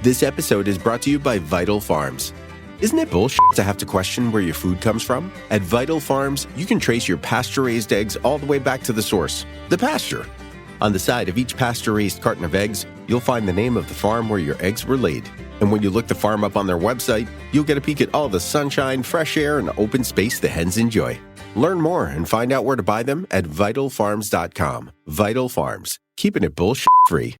This episode is brought to you by Vital Farms. Isn't it bullshit to have to question where your food comes from? At Vital Farms, you can trace your pasture-raised eggs all the way back to the source, the pasture. On the side of each pasture-raised carton of eggs, you'll find the name of the farm where your eggs were laid. And when you look the farm up on their website, you'll get a peek at all the sunshine, fresh air, and open space the hens enjoy. Learn more and find out where to buy them at vitalfarms.com. Vital Farms, keeping it bullshit-free.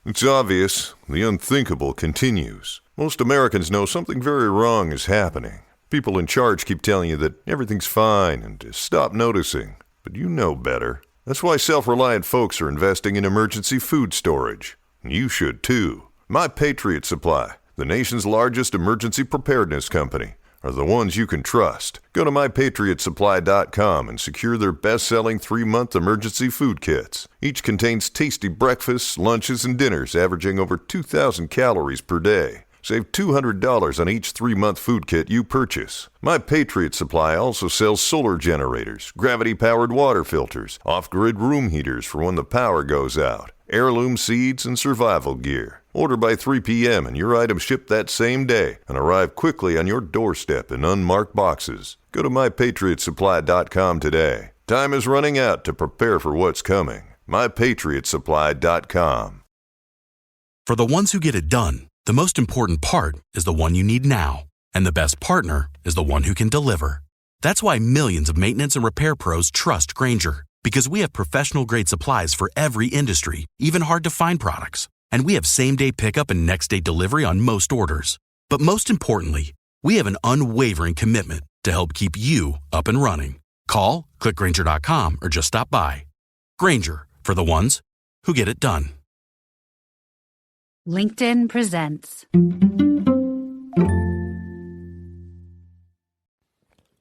It's obvious. The unthinkable continues. Most Americans know something very wrong is happening. People in charge keep telling you that everything's fine and to stop noticing. But you know better. That's why self-reliant folks are investing in emergency food storage. You should too. My Patriot Supply, the nation's largest emergency preparedness company, are the ones you can trust. Go to mypatriotsupply.com and secure their best-selling 3-month emergency food kits. Each contains tasty breakfasts, lunches, and dinners averaging over 2,000 calories per day. Save $200 on each 3-month food kit you purchase. My Patriot Supply also sells solar generators, gravity-powered water filters, off-grid room heaters for when the power goes out, heirloom seeds, and survival gear. Order by 3 p.m. and your items ship that same day and arrive quickly on your doorstep in unmarked boxes. Go to mypatriotsupply.com today. Time is running out to prepare for what's coming. mypatriotsupply.com. For the ones who get it done, the most important part is the one you need now. And the best partner is the one who can deliver. That's why millions of maintenance and repair pros trust Grainger, because we have professional-grade supplies for every industry, even hard-to-find products. And we have same-day pickup and next-day delivery on most orders. But most importantly, we have an unwavering commitment to help keep you up and running. Call, click Grainger.com, or just stop by. Grainger, for the ones who get it done. LinkedIn presents.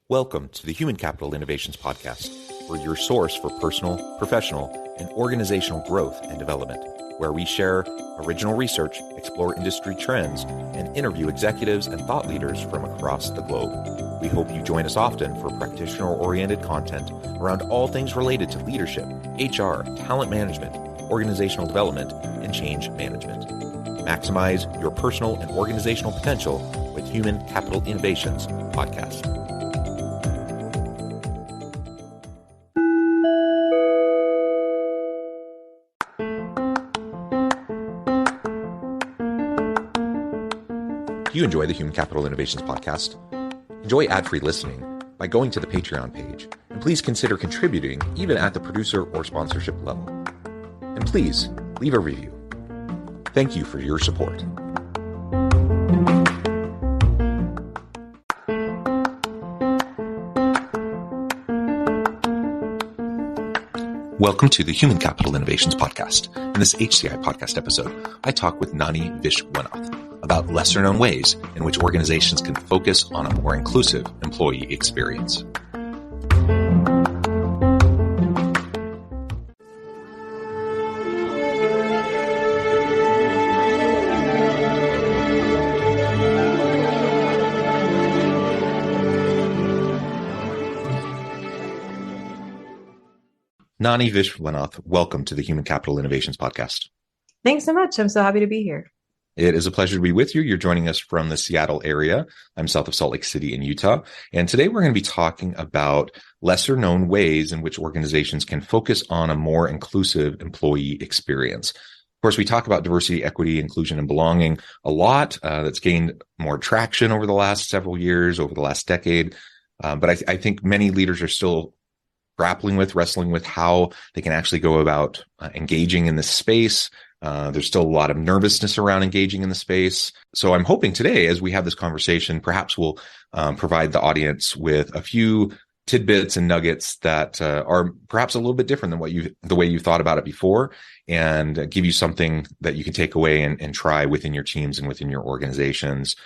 Welcome to the Human Capital Innovations Podcast. We're your source for personal, professional, and organizational growth and development, where we share original research, explore industry trends, and interview executives and thought leaders from across the globe. We hope you join us often for practitioner-oriented content around all things related to leadership, HR, talent management, organizational development, and change management. Maximize your personal and organizational potential with Human Capital Innovations Podcast. Do you enjoy the Human Capital Innovations Podcast? Enjoy ad-free listening by going to the Patreon page, and please consider contributing even at the producer or sponsorship level. And please leave a review. Thank you for your support. Welcome to the Human Capital Innovations Podcast. In this HCI podcast episode, I talk with Nani Vishwanath about lesser-known ways in which organizations can focus on a more inclusive employee experience. Nani Vishwanath, welcome to the Human Capital Innovations Podcast. Thanks so much. I'm so happy to be here. It is a pleasure to be with you. You're joining us from the Seattle area. I'm south of Salt Lake City in Utah. And today we're going to be talking about lesser known ways in which organizations can focus on a more inclusive employee experience. Of course, we talk about diversity, equity, inclusion, and belonging a lot. That's gained more traction over the last several years, over the last decade. But I think many leaders are still wrestling with how they can actually go about engaging in this space. There's still a lot of nervousness around engaging in the space. So I'm hoping today, as we have this conversation, perhaps we'll provide the audience with a few tidbits and nuggets that are perhaps a little bit different than the way you thought about it before, and give you something that you can take away and try within your teams and within your organizations.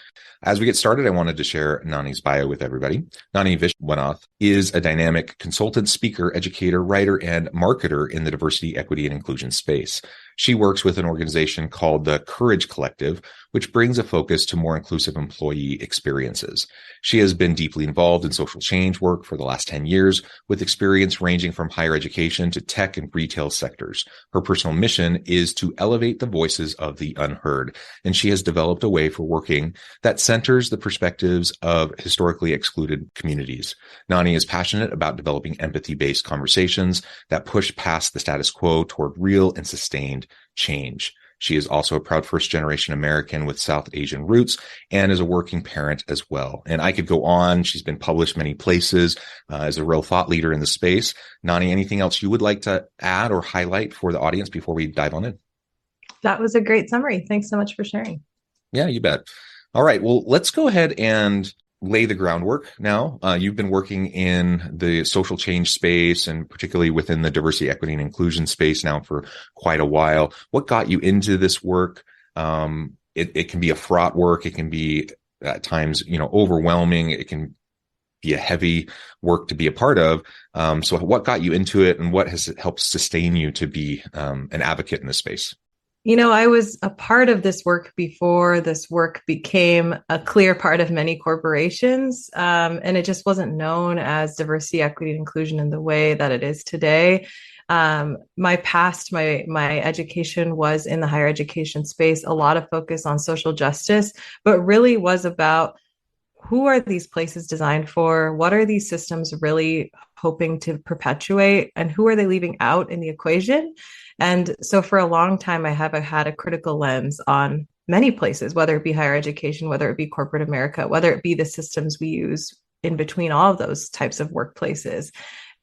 As we get started, I wanted to share Nani's bio with everybody. Nani Vishwanath is a dynamic consultant, speaker, educator, writer, and marketer in the diversity, equity, and inclusion space. She works with an organization called the Courage Collective, which brings a focus to more inclusive employee experiences. She has been deeply involved in social change work for the last 10 years, with experience ranging from higher education to tech and retail sectors. Her personal mission is to elevate the voices of the unheard, and she has developed a way for working that centers the perspectives of historically excluded communities. Nani is passionate about developing empathy-based conversations that push past the status quo toward real and sustained change. She is also a proud first-generation American with South Asian roots and is a working parent as well. And I could go on. She's been published many places as a real thought leader in the space. Nani, anything else you would like to add or highlight for the audience before we dive on in? That was a great summary. Thanks so much for sharing. Yeah, you bet. All right. Well, let's go ahead and lay the groundwork now. You've been working in the social change space and particularly within the diversity, equity, and inclusion space now for quite a while. What got you into this work? It can be a fraught work. It can be at times, overwhelming. It can be a heavy work to be a part of. So what got you into it, and what has helped sustain you to be an advocate in this space? I was a part of this work before this work became a clear part of many corporations, and it just wasn't known as diversity, equity, and inclusion in the way that it is today. My education was in the higher education space, a lot of focus on social justice, but really was about who are these places designed for? What are these systems really hoping to perpetuate? And who are they leaving out in the equation? And so for a long time, I have had a critical lens on many places, whether it be higher education, whether it be corporate America, whether it be the systems we use in between all of those types of workplaces,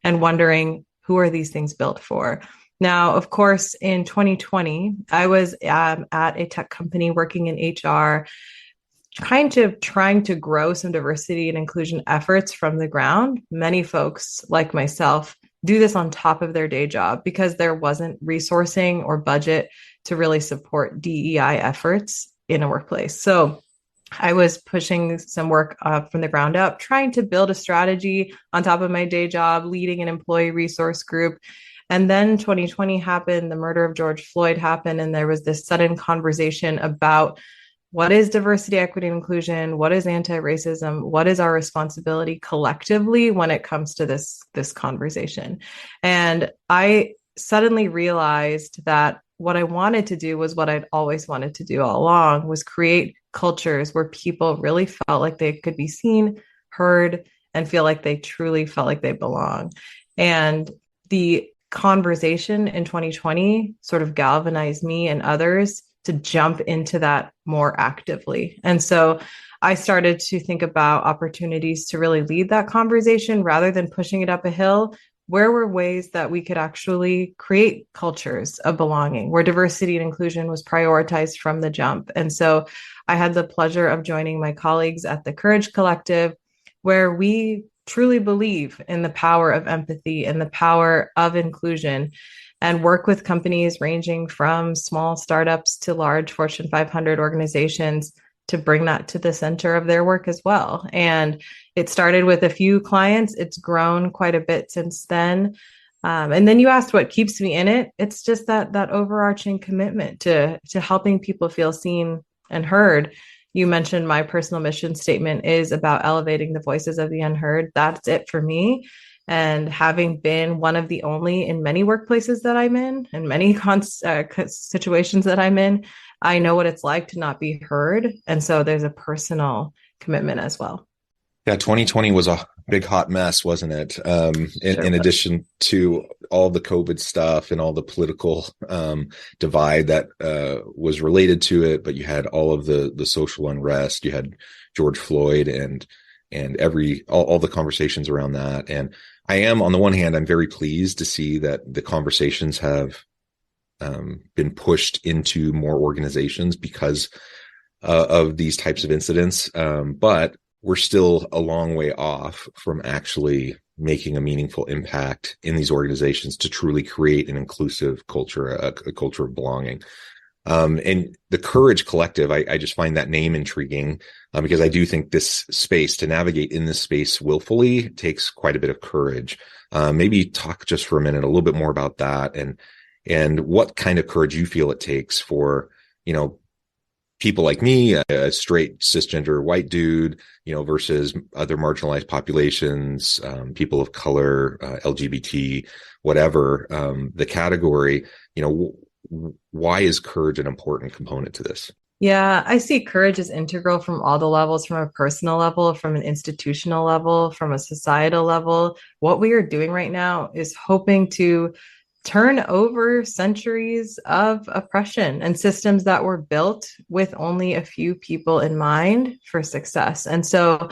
and wondering, who are these things built for? Now, of course, in 2020, I was at a tech company working in HR, trying to grow some diversity and inclusion efforts from the ground. Many folks like myself do this on top of their day job because there wasn't resourcing or budget to really support DEI efforts in a workplace. So I was pushing some work from the ground up, trying to build a strategy on top of my day job, leading an employee resource group. And then 2020 happened, the murder of George Floyd happened, and there was this sudden conversation about what is diversity, equity, and inclusion? What is anti-racism? What is our responsibility collectively when it comes to this conversation? And I suddenly realized that what I wanted to do was what I'd always wanted to do all along, was create cultures where people really felt like they could be seen, heard, and feel like they truly felt like they belong. And the conversation in 2020 sort of galvanized me and others to jump into that more actively. And so I started to think about opportunities to really lead that conversation rather than pushing it up a hill. Where were ways that we could actually create cultures of belonging, where diversity and inclusion was prioritized from the jump? And so I had the pleasure of joining my colleagues at the Courage Collective, where we truly believe in the power of empathy and the power of inclusion, and work with companies ranging from small startups to large Fortune 500 organizations to bring that to the center of their work as well. And it started with a few clients. It's grown quite a bit since then. And then you asked what keeps me in it. It's just that overarching commitment to helping people feel seen and heard. You mentioned my personal mission statement is about elevating the voices of the unheard. That's it for me. And having been one of the only in many workplaces that I'm in, and many situations that I'm in, I know what it's like to not be heard. And so there's a personal commitment as well. Yeah, 2020 was a big hot mess, wasn't it? In addition to all the COVID stuff and all the political divide that was related to it, but you had all of the social unrest. You had George Floyd and all the conversations around that. And I am, on the one hand, I'm very pleased to see that the conversations have been pushed into more organizations because of these types of incidents. But we're still a long way off from actually making a meaningful impact in these organizations to truly create an inclusive culture, a culture of belonging. And the Courage Collective, I just find that name intriguing because I do think this space, to navigate in this space willfully, takes quite a bit of courage. Maybe talk just for a minute a little bit more about that and and what kind of courage you feel it takes for, people like me, a straight cisgender white dude, versus other marginalized populations, people of color, LGBT, whatever, the category, why is courage an important component to this? Yeah, I see courage as integral from all the levels, from a personal level, from an institutional level, from a societal level. What we are doing right now is hoping to turn over centuries of oppression and systems that were built with only a few people in mind for success. And so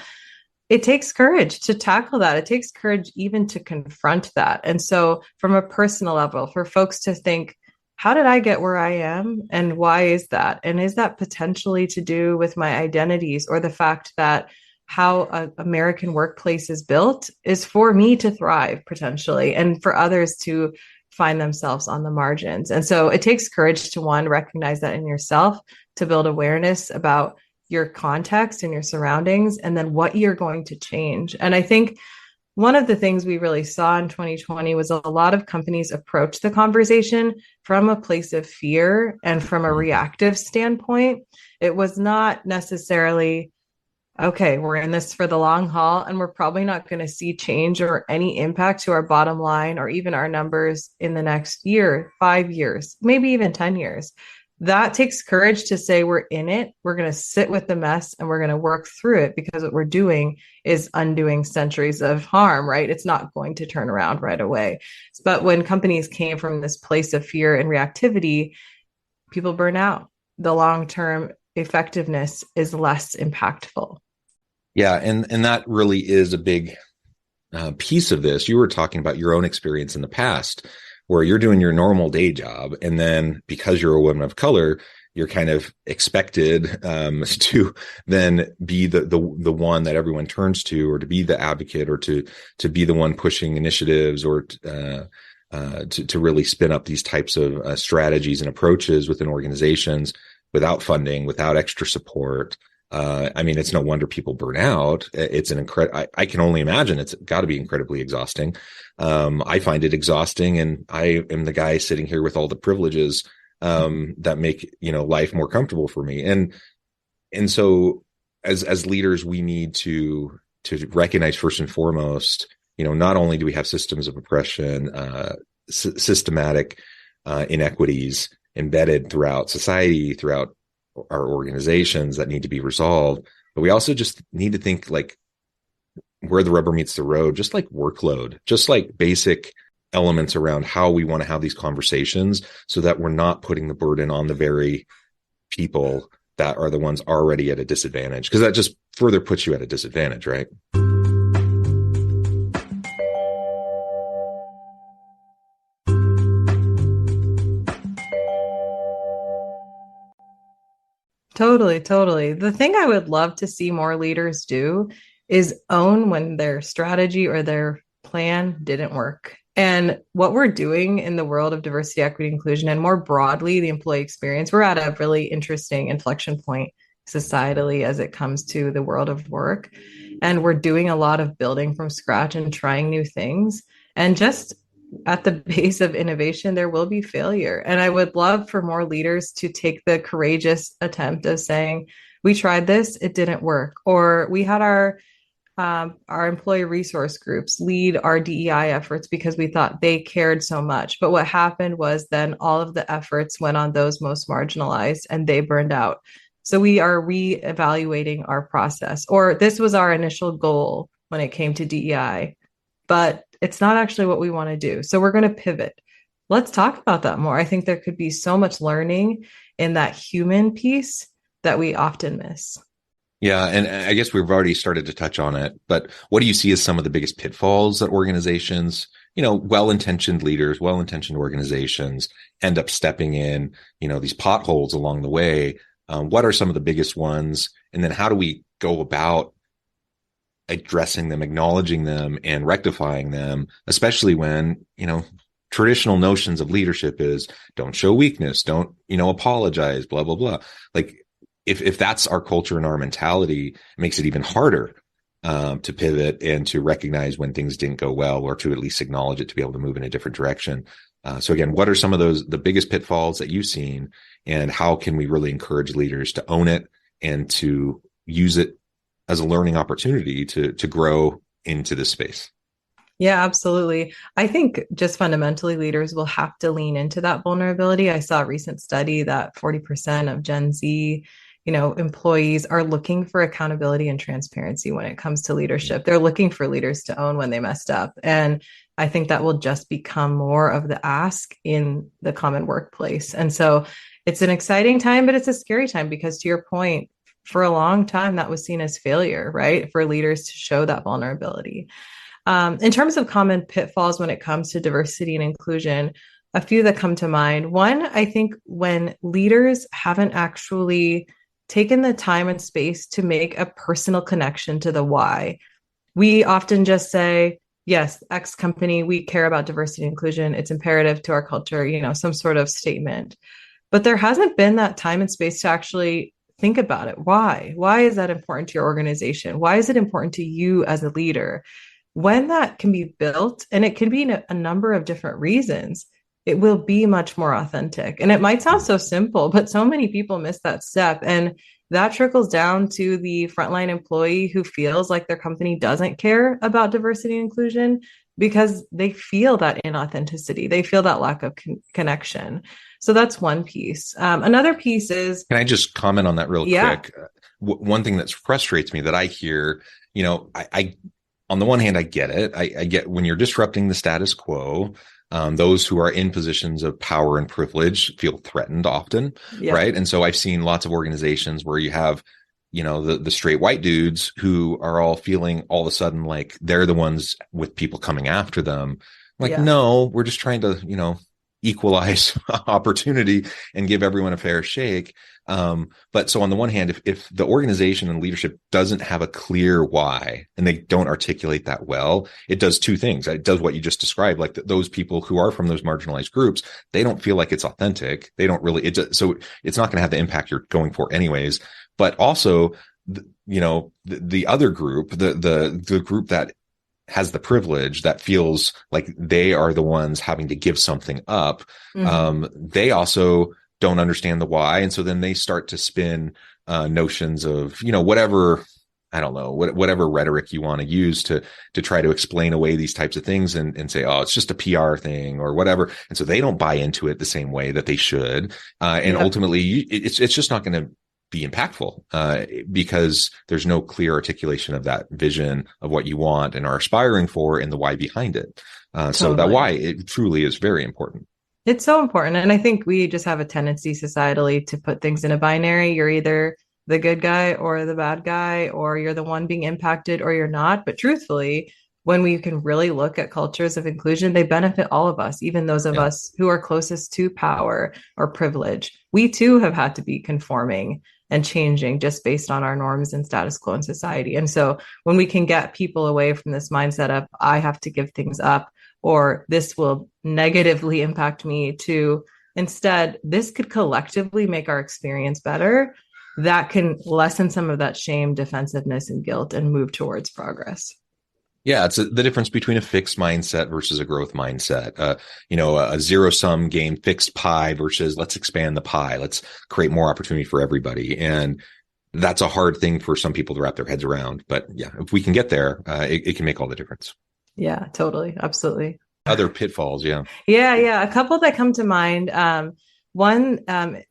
it takes courage to tackle that. It takes courage even to confront that. And so, from a personal level, for folks to think, how did I get where I am? And why is that? And is that potentially to do with my identities, or the fact that how an American workplace is built is for me to thrive potentially, and for others to find themselves on the margins? And so it takes courage to, one, recognize that in yourself, to build awareness about your context and your surroundings, and then what you're going to change. And I think one of the things we really saw in 2020 was a lot of companies approach the conversation from a place of fear and from a reactive standpoint. It was not necessarily, okay, we're in this for the long haul, and we're probably not going to see change or any impact to our bottom line or even our numbers in the next year, 5 years, maybe even 10 years. That takes courage to say, we're in it, we're going to sit with the mess, and we're going to work through it, because what we're doing is undoing centuries of harm, right? It's not going to turn around right away. But when companies came from this place of fear and reactivity, people burn out. The long-term effectiveness is less impactful. Yeah, and that really is a big piece of this. You were talking about your own experience in the past, where you're doing your normal day job, and then because you're a woman of color, you're kind of expected to then be the one that everyone turns to, or to be the advocate, or to be the one pushing initiatives, or to really spin up these types of strategies and approaches within organizations without funding, without extra support. It's no wonder people burn out. It's I can only imagine it's got to be incredibly exhausting. I find it exhausting, and I am the guy sitting here with all the privileges that make life more comfortable for me. And so as leaders, we need to recognize first and foremost, not only do we have systems of oppression, systematic inequities embedded throughout society, throughout our organizations that need to be resolved, but we also just need to think like where the rubber meets the road, just like workload, just like basic elements around how we want to have these conversations, so that we're not putting the burden on the very people that are the ones already at a disadvantage, because that just further puts you at a disadvantage, right? Totally, totally. The thing I would love to see more leaders do is own when their strategy or their plan didn't work. And what we're doing in the world of diversity, equity, inclusion, and more broadly, the employee experience, we're at a really interesting inflection point societally as it comes to the world of work. And we're doing a lot of building from scratch and trying new things. And just at the base of innovation, there will be failure. And I would love for more leaders to take the courageous attempt of saying, we tried this, it didn't work. Or we had our employee resource groups lead our DEI efforts because we thought they cared so much. But what happened was then all of the efforts went on those most marginalized, and they burned out. So we are reevaluating our process. Or this was our initial goal when it came to DEI, but it's not actually what we want to do. So we're going to pivot. Let's talk about that more. I think there could be so much learning in that human piece that we often miss. Yeah, and I guess we've already started to touch on it, but what do you see as some of the biggest pitfalls that organizations, well-intentioned leaders, well-intentioned organizations end up stepping in, these potholes along the way? What are some of the biggest ones? And then how do we go about addressing them, acknowledging them, and rectifying them, especially when, traditional notions of leadership is don't show weakness, don't, apologize, blah, blah, blah. Like, if that's our culture and our mentality, it makes it even harder to pivot and to recognize when things didn't go well, or to at least acknowledge it, to be able to move in a different direction. So again, what are some of the biggest pitfalls that you've seen, and how can we really encourage leaders to own it and to use it as a learning opportunity to grow into this space? Yeah, absolutely. I think just fundamentally, leaders will have to lean into that vulnerability. I saw a recent study that 40% of Gen Z, employees are looking for accountability and transparency when it comes to leadership. They're looking for leaders to own when they messed up. And I think that will just become more of the ask in the common workplace. And so it's an exciting time, but it's a scary time because, to your point, for a long time, that was seen as failure, right? For leaders to show that vulnerability. In terms of common pitfalls when it comes to diversity and inclusion, a few that come to mind. One, I think when leaders haven't actually taken the time and space to make a personal connection to the why. We often just say, yes, X company, we care about diversity and inclusion. It's imperative to our culture, some sort of statement. But there hasn't been that time and space to actually think about it. Why? Why is that important to your organization? Why is it important to you as a leader? When that can be built, and it can be a number of different reasons, it will be much more authentic. And it might sound so simple, but so many people miss that step. And that trickles down to the frontline employee who feels like their company doesn't care about diversity and inclusion because they feel that inauthenticity. They feel that lack of connection. So that's one piece. Another piece is... Can I just comment on that real quick? One thing that frustrates me that I hear, I on the one hand, I get it. I get when you're disrupting the status quo, those who are in positions of power and privilege feel threatened often, right? And so I've seen lots of organizations where you have, the straight white dudes who are all feeling all of a sudden like they're the ones with people coming after them. Like, no, we're just trying to, equalize opportunity and give everyone a fair shake. But so on the one hand, if the organization and leadership doesn't have a clear why and they don't articulate that well, it does two things. It does what you just described, like those people who are from those marginalized groups, they don't feel like it's authentic. They don't really, so it's not going to have the impact you're going for anyways. But also, the other group, the group that has the privilege, that feels like they are the ones having to give something up. They also don't understand the why. And so then they start to spin notions of, whatever, I don't know, whatever rhetoric you want to use to try to explain away these types of things and say, oh, it's just a PR thing or whatever. And so they don't buy into it the same way that they should. And ultimately it's just not going to be impactful because there's no clear articulation of that vision of what you want and are aspiring for and the why behind it. So that why, it truly is very important. It's so important. And I think we just have a tendency societally to put things in a binary. You're either the good guy or the bad guy, or you're the one being impacted or you're not. But truthfully, when we can really look at cultures of inclusion, they benefit all of us, even those of us who are closest to power or privilege. We too have had to be conforming and changing just based on our norms and status quo in society. And so when we can get people away from this mindset of, I have to give things up, or this will negatively impact me, to instead, this could collectively make our experience better, that can lessen some of that shame, defensiveness, and guilt and move towards progress. Yeah, it's the difference between a fixed mindset versus a growth mindset. A zero-sum game, fixed pie versus let's expand the pie. Let's create more opportunity for everybody. And that's a hard thing for some people to wrap their heads around. But yeah, if we can get there, it can make all the difference. Yeah, totally. Absolutely. Other pitfalls. Yeah. A couple that come to mind. One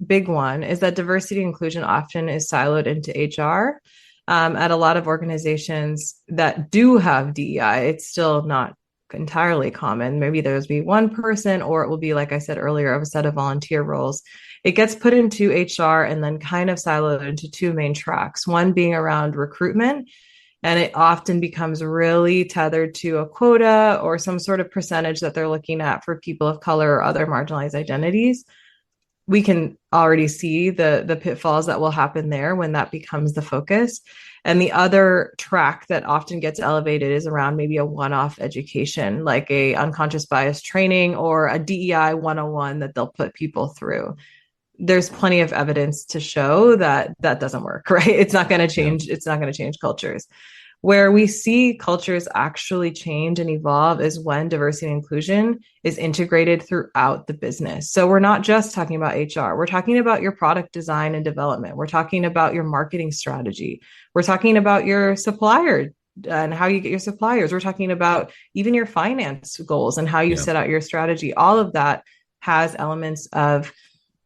big one is that diversity and inclusion often is siloed into HR. At a lot of organizations that do have DEI, it's still not entirely common. Maybe there's be one person, or it will be, like I said earlier, of a set of volunteer roles. It gets put into HR and then kind of siloed into two main tracks, one being around recruitment. And it often becomes really tethered to a quota or some sort of percentage that they're looking at for people of color or other marginalized identities. We can already see the pitfalls that will happen there when that becomes the focus. And the other track that often gets elevated is around maybe a one-off education, like a unconscious bias training or a DEI 101 that they'll put people through. There's plenty of evidence to show that that doesn't work, right? It's not going to change. It's not going to change cultures. Where we see cultures actually change and evolve is when diversity and inclusion is integrated throughout the business. So we're not just talking about HR. We're talking about your product design and development. We're talking about your marketing strategy. We're talking about your supplier and how you get your suppliers. We're talking about even your finance goals and how you set out your strategy. All of that has elements of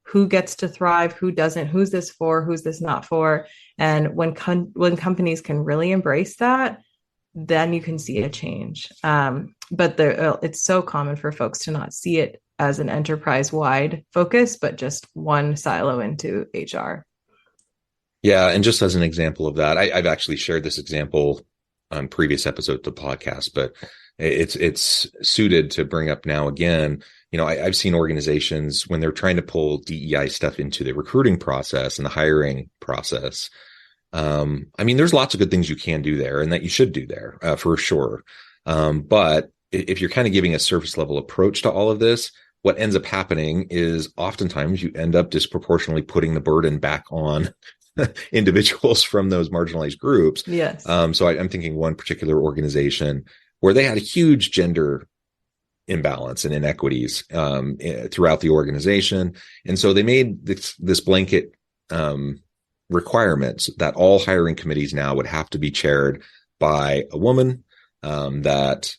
who gets to thrive, who doesn't, who's this for, who's this not for. And when companies can really embrace that, then you can see a change. But it's so common for folks to not see it as an enterprise-wide focus, but just one silo into HR. Yeah, and just as an example of that, I've actually shared this example on previous episodes of the podcast, but it's suited to bring up now again. I've seen organizations when they're trying to pull DEI stuff into the recruiting process and the hiring process. There's lots of good things you can do there and that you should do there for sure. But if you're kind of giving a surface level approach to all of this, what ends up happening is oftentimes you end up disproportionately putting the burden back on individuals from those marginalized groups. Yes. So I'm thinking one particular organization where they had a huge gender imbalance and inequities throughout the organization. And so they made this blanket requirements that all hiring committees now would have to be chaired by a woman, that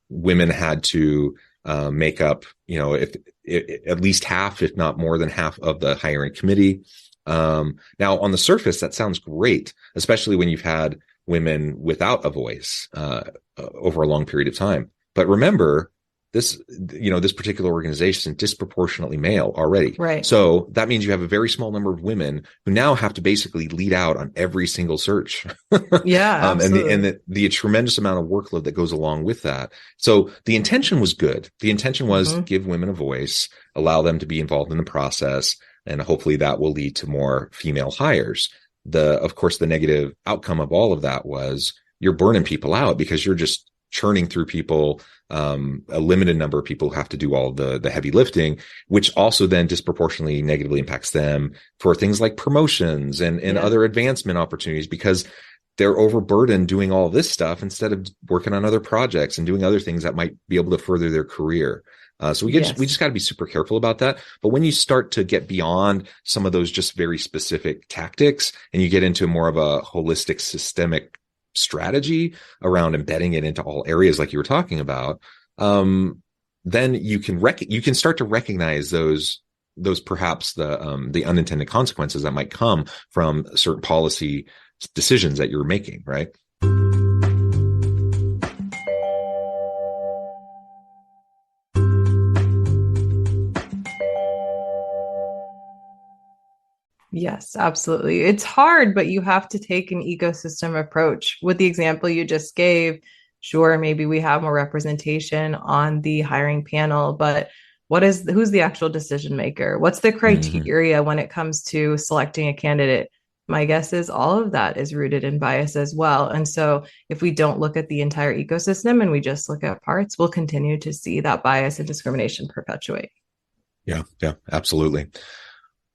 women had to make up, if at least half, if not more than half of the hiring committee. Now on the surface, that sounds great, especially when you've had women without a voice over a long period of time. But remember, this particular organization is disproportionately male already. Right. So that means you have a very small number of women who now have to basically lead out on every single search. Yeah. Absolutely. And the tremendous amount of workload that goes along with that. So the intention was good. The intention was give women a voice, allow them to be involved in the process, and hopefully that will lead to more female hires. Of course, the negative outcome of all of that was you're burning people out because you're just churning through people, a limited number of people who have to do all the heavy lifting, which also then disproportionately negatively impacts them for things like promotions and other advancement opportunities, because they're overburdened doing all this stuff instead of working on other projects and doing other things that might be able to further their career. So we just got to be super careful about that. But when you start to get beyond some of those just very specific tactics and you get into more of a holistic systemic strategy around embedding it into all areas like you were talking about, then you can start to recognize those perhaps the unintended consequences that might come from certain policy decisions that you're making, right? Yes, absolutely. It's hard, but you have to take an ecosystem approach. With the example you just gave, sure, maybe we have more representation on the hiring panel, but who's the actual decision maker? What's the criteria when it comes to selecting a candidate? My guess is all of that is rooted in bias as well. And so if we don't look at the entire ecosystem and we just look at parts, we'll continue to see that bias and discrimination perpetuate. Yeah, absolutely.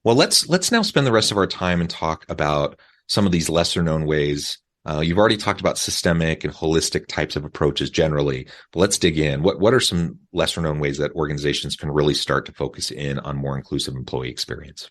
Well, let's now spend the rest of our time and talk about some of these lesser known ways. You've already talked about systemic and holistic types of approaches generally, but let's dig in. What are some lesser known ways that organizations can really start to focus in on more inclusive employee experience?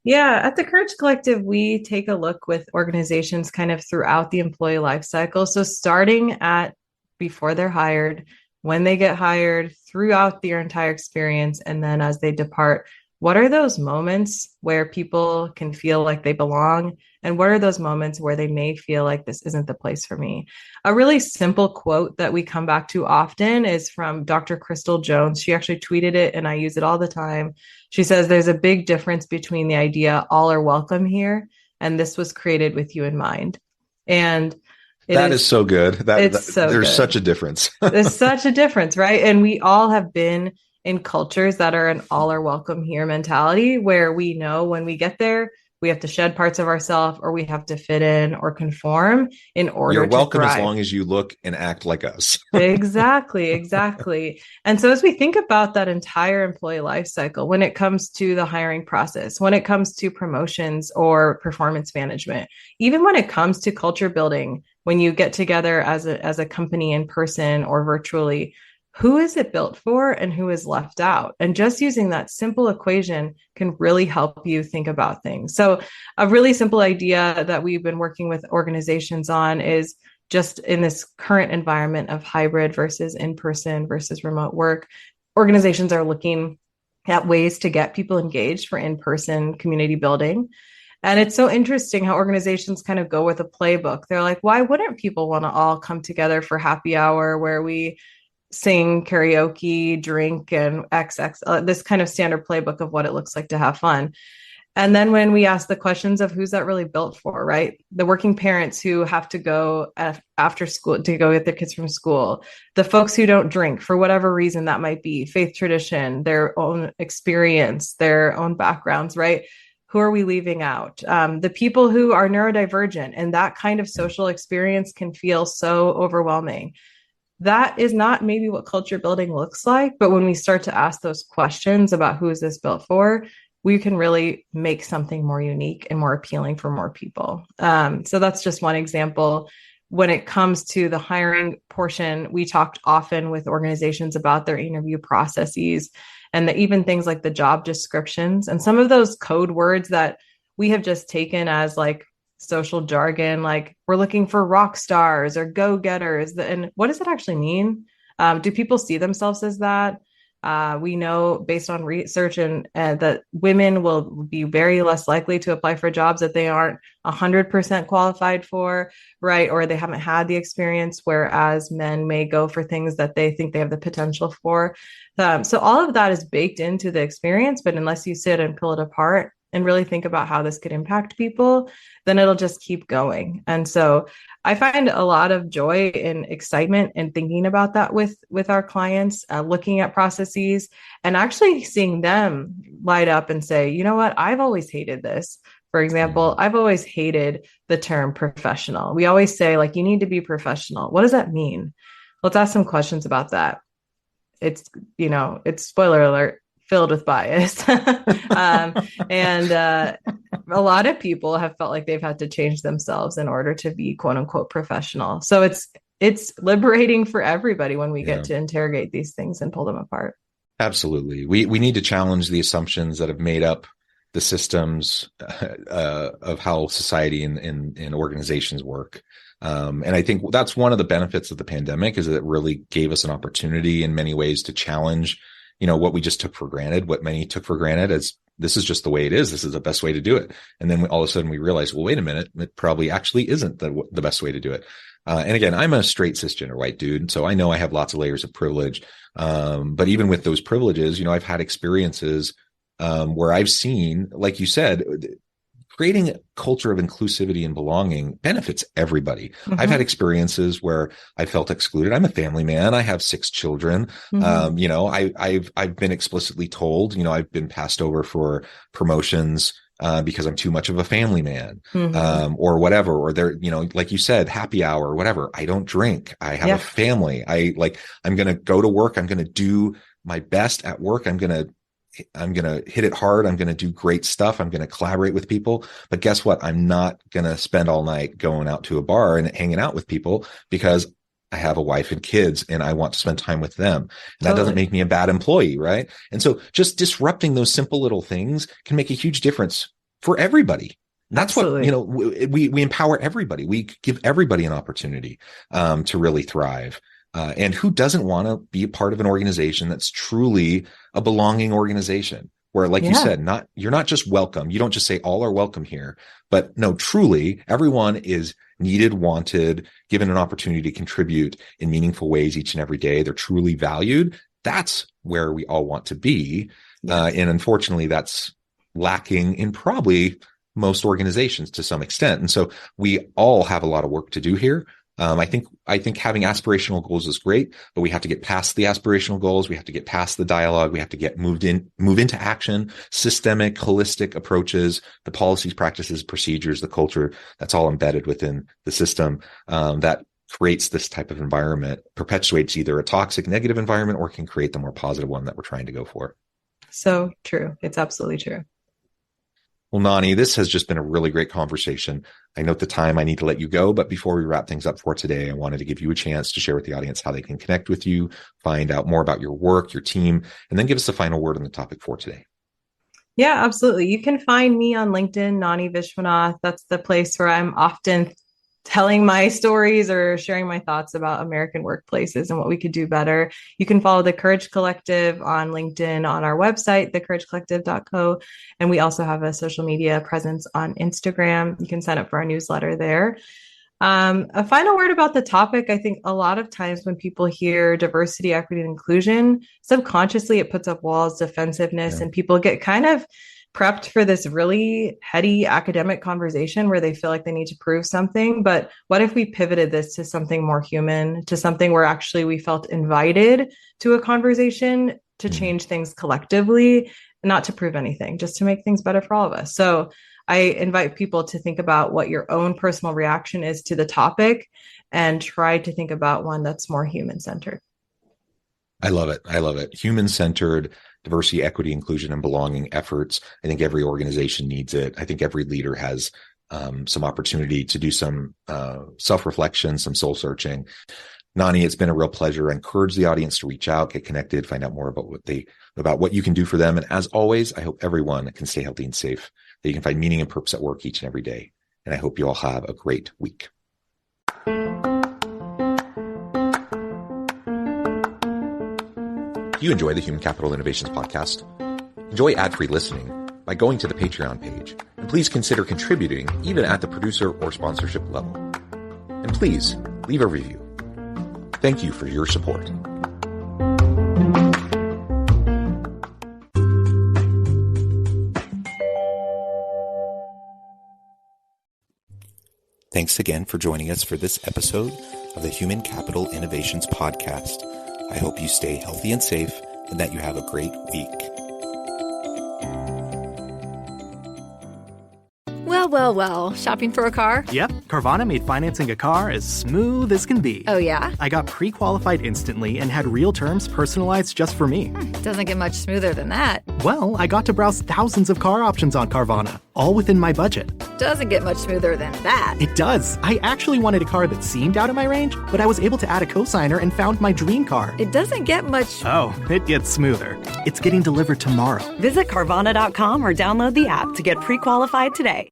Yeah, at the Courage Collective, we take a look with organizations kind of throughout the employee life cycle. So starting at before they're hired, when they get hired, throughout their entire experience, and then as they depart. What are those moments where people can feel like they belong? And what are those moments where they may feel like this isn't the place for me? A really simple quote that we come back to often is from Dr. Crystal Jones. She actually tweeted it and I use it all the time. She says, there's a big difference between the idea all are welcome here and this was created with you in mind. And that is so good. There's good. Such a difference. There's such a difference, right? And we all have been in cultures that are an all are welcome here mentality, where we know when we get there, we have to shed parts of ourselves, or we have to fit in or conform in order You're welcome to as thrive. long as you look and act like us. Exactly. And so as we think about that entire employee life cycle, when it comes to the hiring process, when it comes to promotions or performance management, even when it comes to culture building, when you get together as a company in person or virtually, who is it built for and who is left out? And just using that simple equation can really help you think about things. So a really simple idea that we've been working with organizations on is just in this current environment of hybrid versus in-person versus remote work, organizations are looking at ways to get people engaged for in-person community building. And it's so interesting how organizations kind of go with a playbook. They're like, why wouldn't people want to all come together for happy hour where we sing karaoke, drink, and this kind of standard playbook of what it looks like to have fun. And then when we ask the questions of who's that really built for, right? The working parents who have to go after school to go get their kids from school, the folks who don't drink for whatever reason that might be, faith tradition, their own experience, their own backgrounds, right? Who are we leaving out? The people who are neurodivergent, and that kind of social experience can feel so overwhelming. That is not maybe what culture building looks like. But when we start to ask those questions about who is this built for, we can really make something more unique and more appealing for more people. So that's just one example. When it comes to the hiring portion, we talked often with organizations about their interview processes and even things like the job descriptions and some of those code words that we have just taken as like social jargon, like we're looking for rock stars or go-getters. And what does it actually mean? Do people see themselves as that? We know based on research and that women will be very less likely to apply for jobs that they aren't 100% qualified for, right? Or they haven't had the experience, whereas men may go for things that they think they have the potential for. So all of that is baked into the experience, but unless you sit and pull it apart and really think about how this could impact people, then it'll just keep going. And so I find a lot of joy and excitement in thinking about that with our clients, looking at processes and actually seeing them light up and say, you know what, I've always hated this. For example, I've always hated the term professional. We always say, like, you need to be professional. What does that mean? Let's ask some questions about that. It's spoiler alert, filled with bias. And a lot of people have felt like they've had to change themselves in order to be quote unquote professional. So it's liberating for everybody when we get to interrogate these things and pull them apart. Absolutely. We need to challenge the assumptions that have made up the systems of how society and organizations work. And I think that's one of the benefits of the pandemic is that it really gave us an opportunity in many ways to challenge what we just took for granted, what many took for granted as this is just the way it is. This is the best way to do it. And then all of a sudden we realize, well, wait a minute, it probably actually isn't the best way to do it. And again, I'm a straight cisgender white dude. So I know I have lots of layers of privilege. But even with those privileges, I've had experiences where I've seen, like you said, creating a culture of inclusivity and belonging benefits everybody. Mm-hmm. I've had experiences where I felt excluded. I'm a family man. I have 6 children. Mm-hmm. I've been explicitly told, I've been passed over for promotions because I'm too much of a family man, mm-hmm. Or whatever, or they're, like you said, happy hour or whatever. I don't drink. I have a family. I'm going to go to work. I'm going to do my best at work. I'm going to hit it hard. I'm going to do great stuff. I'm going to collaborate with people. But guess what? I'm not going to spend all night going out to a bar and hanging out with people because I have a wife and kids and I want to spend time with them. And that doesn't make me a bad employee, right? And so just disrupting those simple little things can make a huge difference for everybody. And that's Absolutely. What, we empower everybody. We give everybody an opportunity to really thrive. And who doesn't want to be a part of an organization that's truly a belonging organization where, like you said, you're not just welcome. You don't just say all are welcome here, but no, truly everyone is needed, wanted, given an opportunity to contribute in meaningful ways each and every day. They're truly valued. That's where we all want to be. And unfortunately, that's lacking in probably most organizations to some extent. And so we all have a lot of work to do here. I think having aspirational goals is great, but we have to get past the aspirational goals. We have to get past the dialogue. We have to move into action, systemic, holistic approaches, the policies, practices, procedures, the culture that's all embedded within the system, that creates this type of environment, perpetuates either a toxic, negative environment, or can create the more positive one that we're trying to go for. So true. It's absolutely true. Well, Nani, this has just been a really great conversation. I note the time. I need to let you go, but before we wrap things up for today, I wanted to give you a chance to share with the audience how they can connect with you, find out more about your work, your team, and then give us the final word on the topic for today. Yeah, absolutely. You can find me on LinkedIn, Nani Vishwanath. That's the place where I'm often telling my stories or sharing my thoughts about American workplaces and what we could do better. You can follow the Courage Collective on LinkedIn, on our website, thecouragecollective.co. And we also have a social media presence on Instagram. You can sign up for our newsletter there. A final word about the topic. I think a lot of times when people hear diversity, equity, and inclusion, subconsciously it puts up walls, defensiveness, and people get kind of prepped for this really heady academic conversation where they feel like they need to prove something. But what if we pivoted this to something more human, to something where actually we felt invited to a conversation to change things collectively, not to prove anything, just to make things better for all of us. So I invite people to think about what your own personal reaction is to the topic and try to think about one that's more human-centered. I love it. I love it. Human-centered diversity, equity, inclusion, and belonging efforts. I think every organization needs it. I think every leader has some opportunity to do some self-reflection, some soul searching. Nani, it's been a real pleasure. I encourage the audience to reach out, get connected, find out more about what you can do for them. And as always, I hope everyone can stay healthy and safe, that you can find meaning and purpose at work each and every day. And I hope you all have a great week. Do you enjoy the Human Capital Innovations podcast? Enjoy ad-free listening by going to the Patreon page, and please consider contributing even at the producer or sponsorship level. And please leave a review. Thank you for your support. Thanks again for joining us for this episode of the Human Capital Innovations podcast. I hope you stay healthy and safe and that you have a great week. Well. Shopping for a car? Yep. Carvana made financing a car as smooth as can be. Oh, yeah? I got pre-qualified instantly and had real terms personalized just for me. Doesn't get much smoother than that. Well, I got to browse thousands of car options on Carvana, all within my budget. Doesn't get much smoother than that. It does. I actually wanted a car that seemed out of my range, but I was able to add a cosigner and found my dream car. It doesn't get much... Oh, it gets smoother. It's getting delivered tomorrow. Visit Carvana.com or download the app to get pre-qualified today.